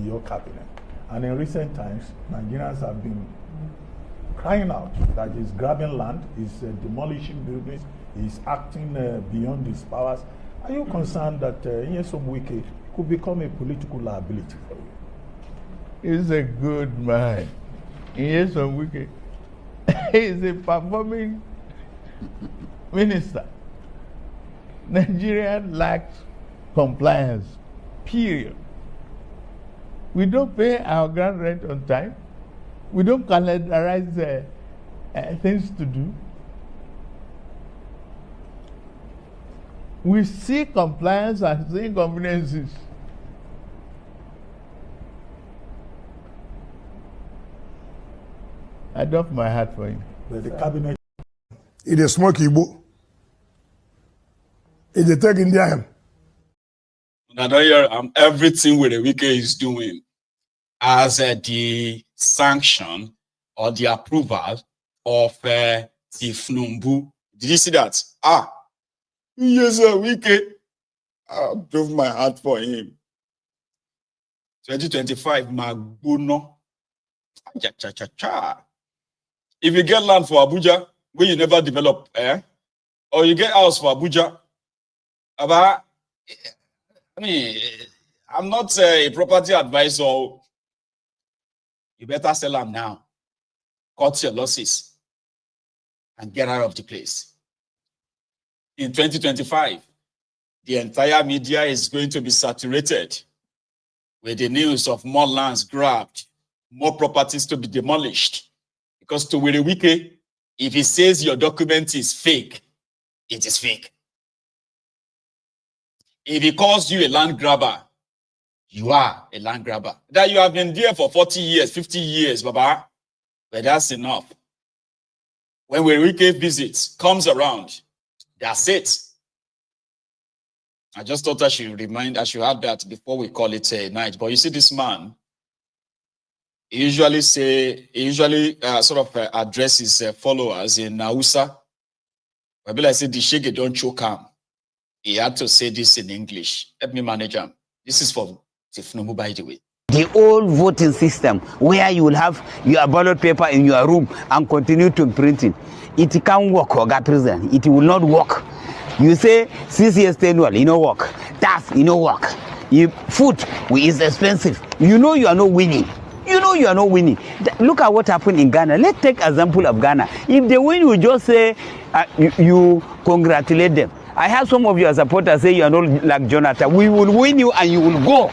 your cabinet. And in recent times, Nigerians have been crying out that he's grabbing land, he's demolishing buildings, he's acting beyond his powers. Are you concerned that Nyesom Wike could become a political liability for you? He's a good man. Nyesom Wike is a performing minister. Nigeria lacks compliance, period. We don't pay our ground rent on time. We don't calendarize things to do. We see compliance as inconveniences. I doff my hat for him. But the cabinet. It is smoke Igbo. It is taking Indian. I don't hear everything with the Wike is doing as the sanction or the approval of Tinubu. Did you see that? Yes, Wike. I drove my heart for him. 2025, Magbono. If you get land for Abuja, where you never develop, or you get house for Abuja, I mean, I'm not a property advisor. You better sell them now. Cut your losses and get out of the place. In 2025, the entire media is going to be saturated with the news of more lands grabbed, more properties to be demolished. Because to Were Wike, if he says your document is fake, it is fake. If he calls you a land grabber, you are a land grabber. That you have been there for 40 years, 50 years, Baba, but that's enough. When Were Wike visits, comes around, that's it. I just thought I should add that before we call it a night. But you see, this man, he usually address his followers in Hausa. But I say, the shege don't choke him. He had to say this in English. Let me manage him. This is for Tinubu, by the way. The old voting system where you will have your ballot paper in your room and continue to printing, it can't work, Oga President. It will not work. You say 6 years tenure, it no work. Tax, it no work. Food is expensive. You know you are not winning. You know you are not winning. Look at what happened in Ghana. Let's take example of Ghana. If they win, you just say you congratulate them. I have some of your supporters say you are not like Jonathan. We will win you and you will go.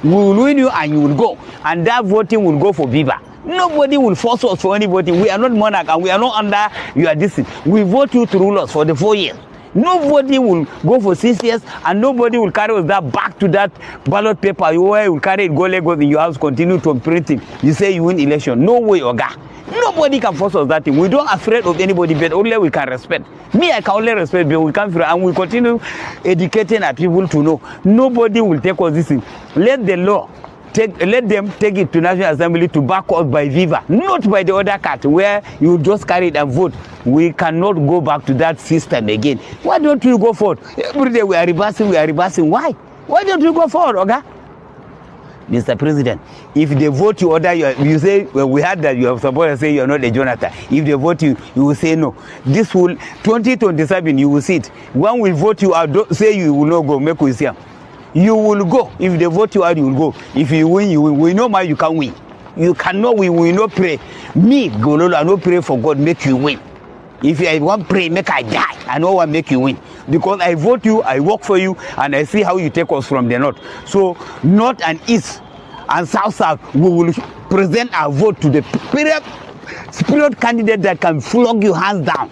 We will win you and you will go. And that voting will go for Biba. Nobody will force us for any voting. We are not monarch and we are not under your distance. We vote you to rule us for the 4 years. Nobody will go for 6 years and nobody will carry us that back to that ballot paper where you will carry it, go Lagos in your house, continue to print it. You say you win election. No way, Oga. Nobody can force us that thing. We don't afraid of anybody, but only we can respect. Me, I can only respect, but we can't, and we continue educating our people to know. Nobody will take us this thing. Let the law let them take it to National Assembly to back us by Viva, not by the other cat where you just carry it and vote. We cannot go back to that system again. Why don't you go forward? Every day we are reversing. Why? Why don't you go forward, Oga? Mr. President, if they vote you order you say, well, we had that you have supposed to say you are not a Jonathan. If they vote you, you will say no. This will 2027 you will see it. When we vote you out, say you will not go, make we see. You will go. If they vote you out, you will go. If you win, you win. We know how you can win. You cannot win. We will not pray. Me, Gololo, I don't pray for God, make you win. If I want pray, make I die. I know what make you win. Because I vote you, I work for you, and I see how you take us from the north. So, north and east and south, we will present our vote to the spirit candidate that can flog your hands down.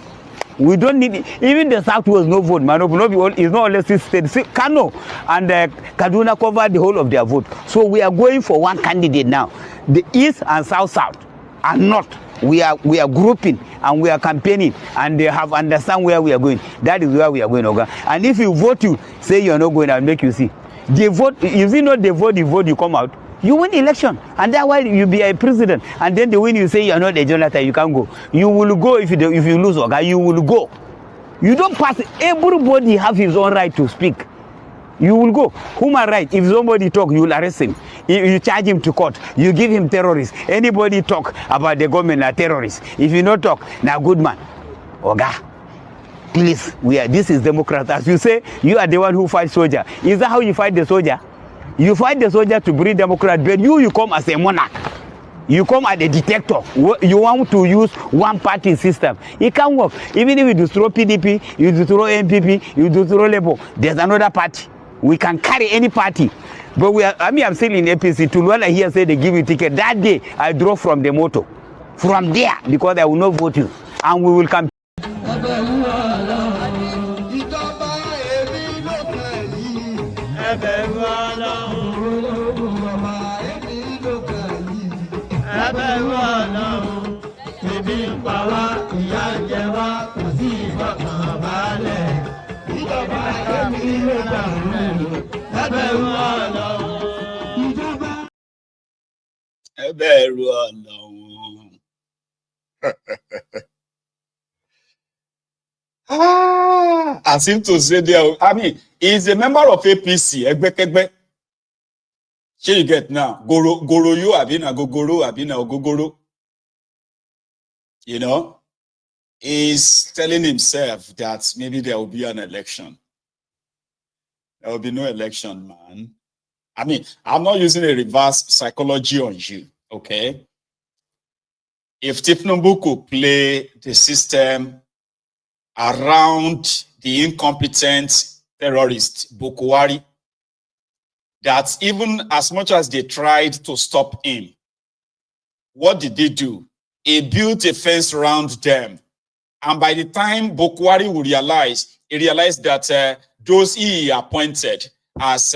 We don't need it. Even the south was no vote, man. It's not only 6 states. Kano and Kaduna covered the whole of their vote. So we are going for one candidate now. The east and south and north. We are grouping and we are campaigning, and they have understand where we are going. That is where we are going, Oga. And if you vote, you say you are not going, I'll make you see. They vote. If you not they vote, you come out. You win election, and that's why you be a president. And then the win, you say you are not a Jonathan, you can't go. You will go if you lose, Oga. You will go. You don't pass. Everybody have his own right to speak. You will go. Human right. If somebody talk, you will arrest him. You charge him to court. You give him terrorists. Anybody talk about the government are terrorists. If you not talk, now good man. Oga. Please, this is democrat. As you say, you are the one who fight soldier. Is that how you fight the soldier? You fight the soldier to bring democrat, but you come as a monarch. You come as a dictator. You want to use one party system. It can't work. Even if you destroy PDP, you destroy MPP, you destroy Labour, there's another party. We can carry any party. But I'm still in APC. To when I hear say they give you ticket, that day I drove from the motor. From there, because I will not vote you. And we will come. I seem to say there. I mean, he's a member of APC. Egbe. Here you get now. Goro you abina gogoro abina ogogoro. You know, he's telling himself that maybe there will be an election. There will be no election, man. I mean, I'm not using a reverse psychology on you, okay? If Tinubu could play the system around the incompetent terrorist Bukwari, that even as much as they tried to stop him, what did they do? He built a fence around them. And by the time Bukwari would realize, he realized that those he appointed as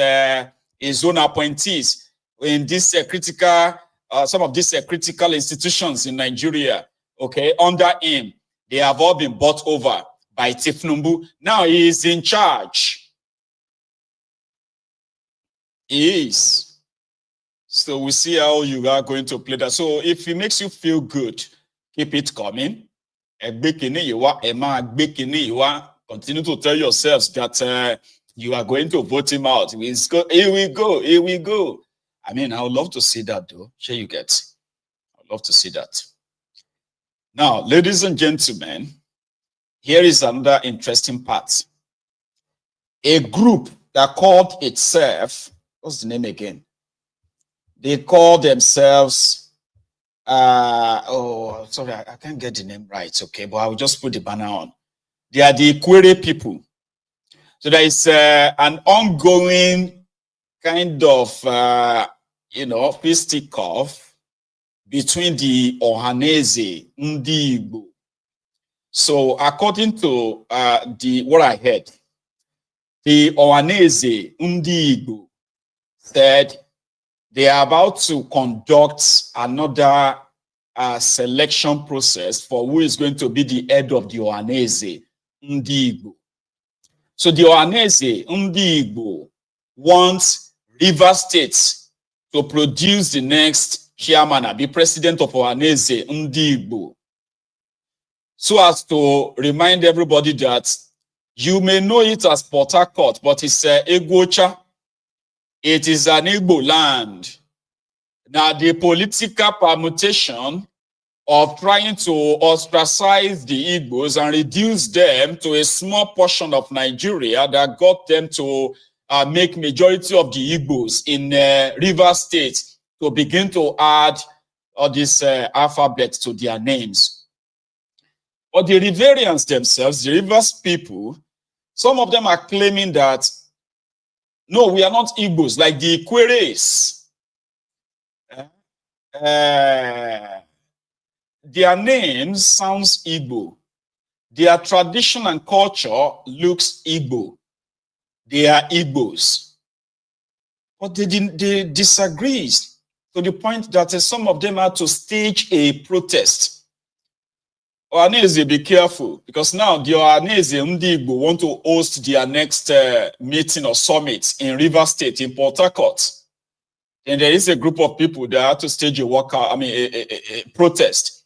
his own appointees in this critical, some of these critical institutions in Nigeria, okay, under him, they have all been bought over by Tinubu. Now he is in charge. He is. So we see how you are going to play that. So if it makes you feel good, keep it coming. Continue to tell yourselves that you are going to vote him out. Here we go. I mean, I would love to see that though. Sure you get. I'd love to see that. Now, ladies and gentlemen, here is another interesting part. A group that called itself, what's the name again? They call themselves, sorry, I can't get the name right, okay, but I'll just put the banner on. They are the Ikwere people. So there is an ongoing kind of, fisticuff between the Ohaneze, Ndi Igbo. So according to what I heard, the Ohaneze, Ndi Igbo said they are about to conduct another selection process for who is going to be the head of the Ohaneze, Ndi Igbo. So the Ohaneze, Ndi Igbo wants River State to produce the next chairman, be president of Ohaneze, Ndi Igbo. So as to remind everybody that you may know it as Portharcourt, but it's Egwocha. It is an Igbo land. Now, the political permutation of trying to ostracize the Igbos and reduce them to a small portion of Nigeria that got them to make majority of the Igbos in River State to begin to add all this alphabet to their names. But the Riverians themselves, the Rivers people, some of them are claiming that no, we are not Igbos, like the Ikweres. Their names sounds Igbo. Their tradition and culture looks Igbo. They are Igbos. But they disagree to the point that some of them had to stage a protest. Ohaneze, be careful, because now the Ohaneze Ndi Igbo want to host their next meeting or summit in River State, in Portharcourt. And there is a group of people that have to stage a protest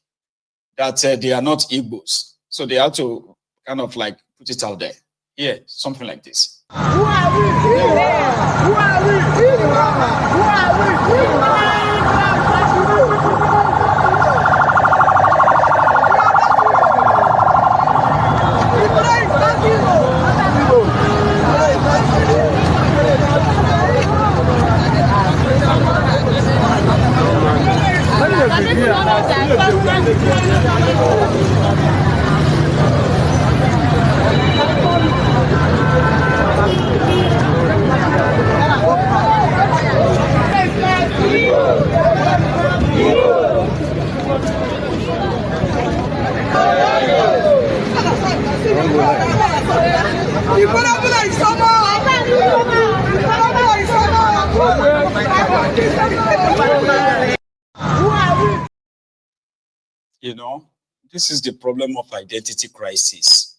that they are not Igbos. So they have to kind of like put it out there. Yeah, something like this. Who are we? Who are we? Who are You know, this is the problem of identity crisis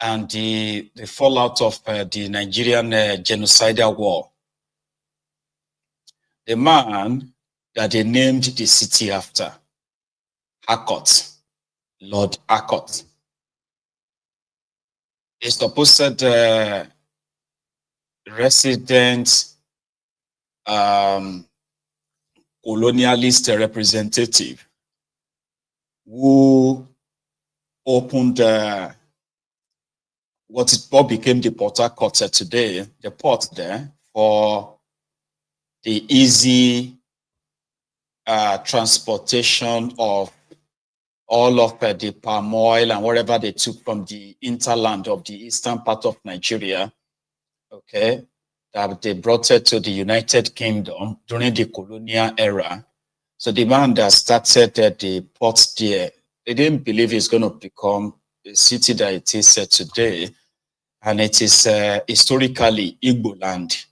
and the fallout of the Nigerian genocidal war. The man that they named the city after, Harcourt, Lord Harcourt, a supposed resident colonialist representative who opened what became the Portharcourt today, the port there, for the easy transportation of all of the palm oil and whatever they took from the hinterland of the eastern part of Nigeria, okay, that they brought it to the United Kingdom during the colonial era. So the man that started the port there, they didn't believe it's going to become a city that it is today. And it is historically Igbo land.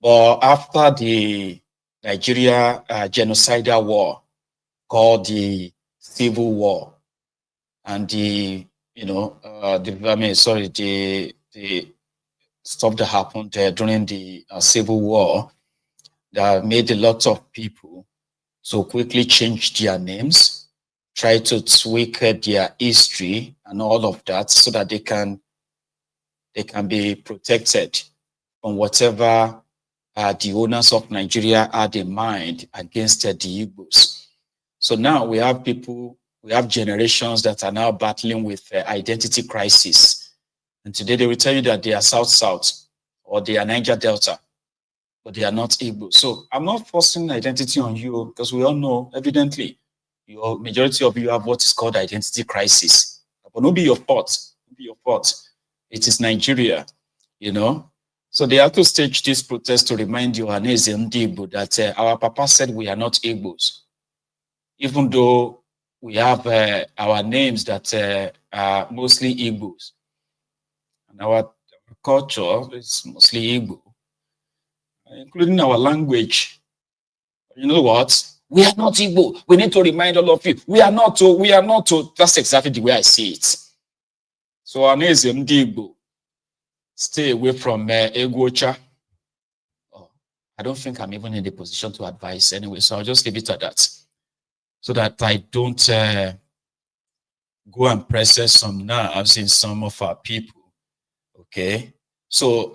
But after the Nigeria genocidal war, called the Civil War, and the stuff that happened during the Civil War that made a lot of people so quickly change their names, try to tweak their history and all of that so that they can be protected from whatever the owners of Nigeria had in mind against the Igbos. So now we have generations that are now battling with identity crisis. And today they will tell you that they are South-South or they are Niger Delta, but they are not Igbo. So I'm not forcing identity on you because we all know, evidently, your majority of you have what is called identity crisis. But not be your fault. Be your fault. It is Nigeria, you know. So they have to stage this protest to remind you, Igbo, that our papa said we are not Igbos. Even though we have our names that are mostly Igbos. And our culture is mostly Igbo, including our language. You know what? We are not Igbo. We need to remind all of you. We are not. We are not. That's exactly the way I see it. So, Igbo, stay away from Egwocha. Oh, I don't think I'm even in the position to advise anyway. So I'll just leave it at that, so that I don't go and press some nerves in some of our people. Okay, so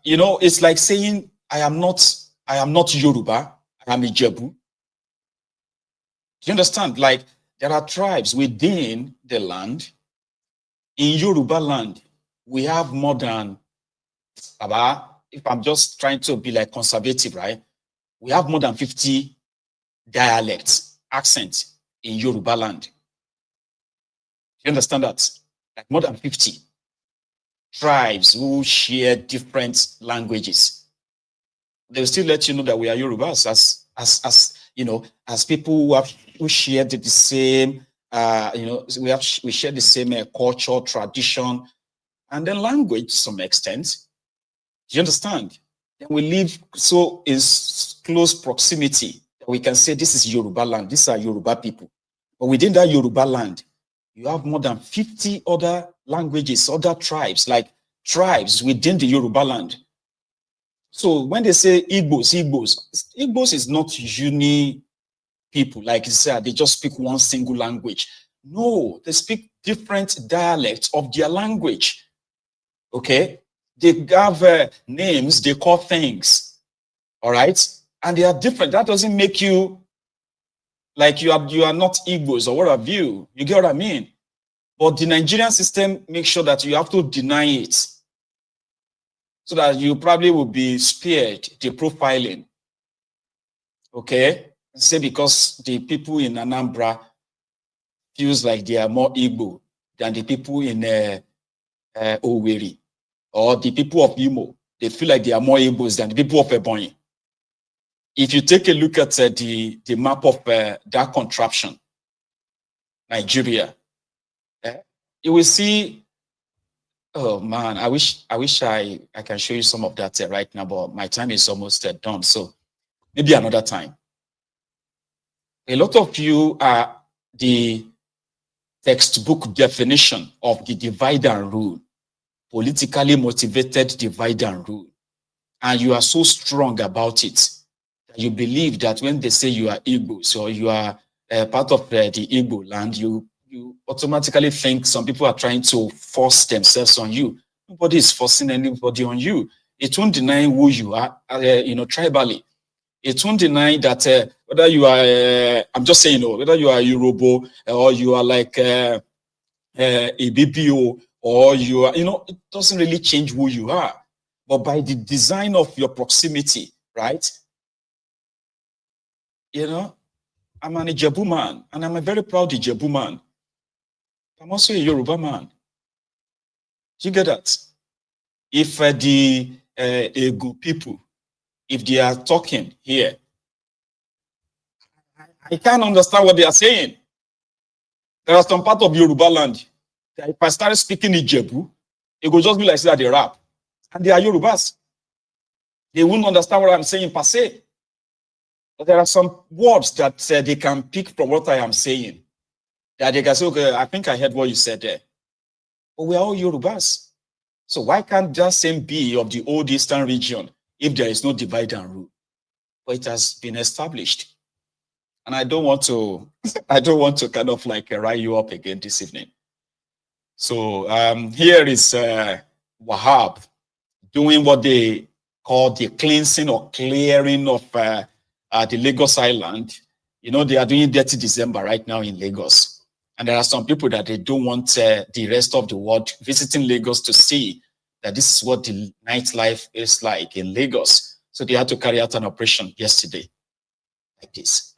you know, it's like saying I am not Yoruba, I am Ijebu. Do you understand? Like there are tribes within the land. In Yoruba land, we have more than, if I'm just trying to be like conservative, right? We have more than 50 dialects, accents in Yoruba land. You understand that? Like more than 50 tribes who share different languages. They'll still let you know that we are Yorubas as you know, as people who share the same, you know, we share the same culture, tradition, and then language to some extent. Do you understand? And we live so in close proximity that we can say this is Yoruba land, these are Yoruba people. But within that Yoruba land, you have more than 50 other languages, other tribes, like tribes within the Yoruba land. So when they say Igbos is not uni people, like you said, they just speak one single language. No, they speak different dialects of their language. Okay? They have names, they call things. All right? And they are different. That doesn't make you like you are not Igbos or what have you. You get what I mean? But the Nigerian system makes sure that you have to deny it so that you probably will be spared the profiling. Okay? Say because the people in Anambra feels like they are more Igbo than the people in Owerri, or the people of Imo, they feel like they are more Igbos than the people of Ebonyi. If you take a look at the map of that contraption, Nigeria, you will see, oh man, I wish I can show you some of that right now, but my time is almost done. So maybe another time. A lot of you are the textbook definition of the divide and rule, politically motivated divide and rule. And you are so strong about it that you believe that when they say you are Igbo, so you are part of the Igbo land, you automatically think some people are trying to force themselves on you. Nobody is forcing anybody on you. It won't deny who you are, tribally. It won't deny that whether you are, I'm just saying, whether you are Yoruba or you are like a BBO or you are, it doesn't really change who you are. But by the design of your proximity, right? I'm an Ijebu man, and I'm a very proud Ijebu man. I'm also a Yoruba man. Do you get that? If the Igbo people, if they are talking here, I can't understand what they are saying. There are some part of Yoruba land that if I started speaking Ijebu, it would just be like that they rap. And they are Yorubas. They wouldn't understand what I'm saying per se. But there are some words that they can pick from what I am saying. That they can say, okay, I think I heard what you said there. But we are all Yorubas. So why can't that same be of the old Eastern region if there is no divide and rule? But it has been established. And I don't want to kind of like rile you up again this evening. So here is Wahab doing what they call the cleansing or clearing of the Lagos Island. They are doing Dirty December right now in Lagos. And there are some people that they don't want the rest of the world visiting Lagos to see that this is what the nightlife is like in Lagos. So they had to carry out an operation yesterday like this.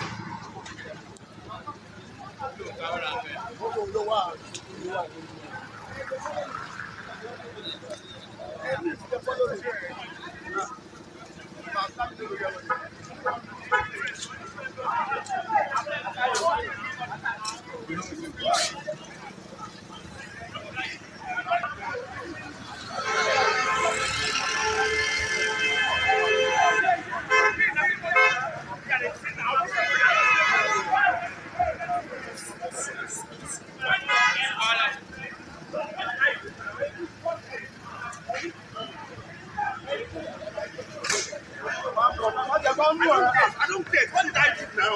I don't care. What did I do now?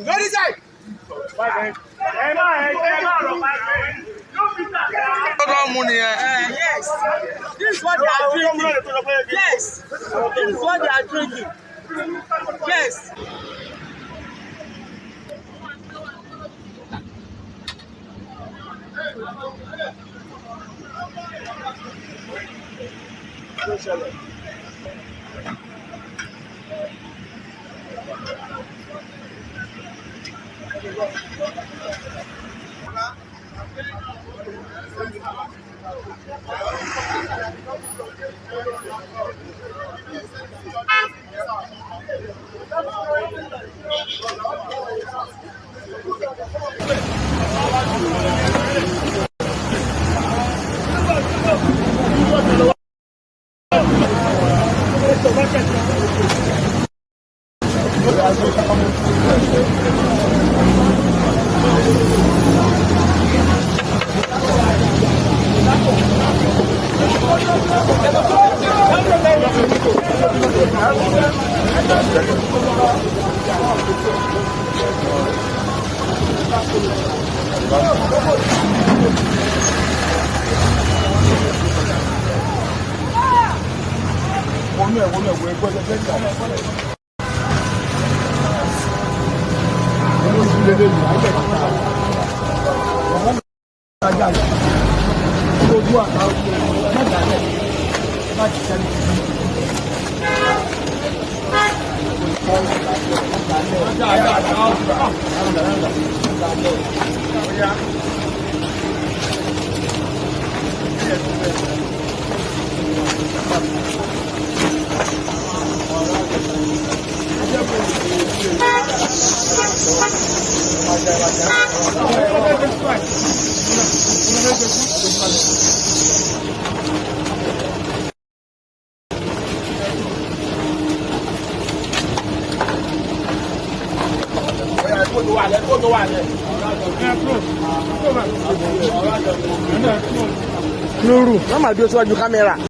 What is that? Yes. This is what they are drinking. Yes. This is what they are drinking. Yes. Nuru, wọ́n máa dúró síwájú kámẹ́rà.